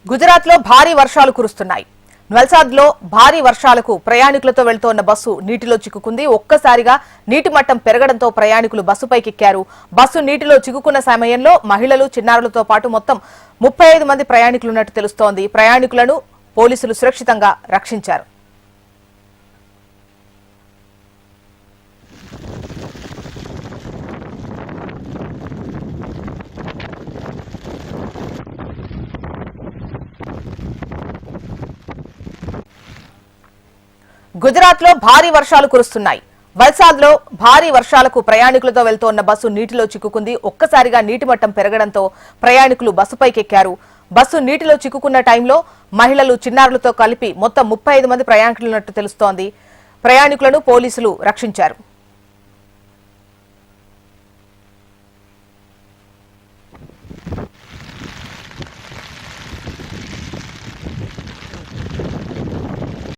గుజరాత్ లో భారీ వర్షాలు కురుస్తున్నాయి. వల్సాద్ లో భారీ వర్షాలకు ప్రయాణికులతో వెళ్తోన్న బస్సు నీటిలో చిక్కుకుంది. ఒక్కసారిగా నీటి మట్టం పెరగడంతో ప్రయాణికులు బస్సుపైకెక్కారు. బస్సు నీటిలో చిక్కుకున్న సమయంలో మహిళలు, చిన్నారులతో పాటు మొత్తం 35 మంది ప్రయాణికులున్నట్టు తెలుస్తోంది. ప్రయాణికులను పోలీసులు సురక్షితంగా రక్షించారు. గుజరాత్ లో భారీ వర్షాలు కురుస్తున్నాయి. వల్సాద్ లో భారీ వర్షాలకు ప్రయాణికులతో వెళ్తోన్న బస్సు నీటిలో చిక్కుకుంది. ఒక్కసారిగా నీటి మట్టం పెరగడంతో ప్రయాణికులు బస్సుపైకెక్కారు. బస్సు నీటిలో చిక్కుకున్న టైంలో మహిళలు, చిన్నారులతో కలిపి మొత్తం 35 మంది ప్రయాణికులున్నట్టు తెలుస్తోంది. ప్రయాణికులను పోలీసులు రక్షించారు.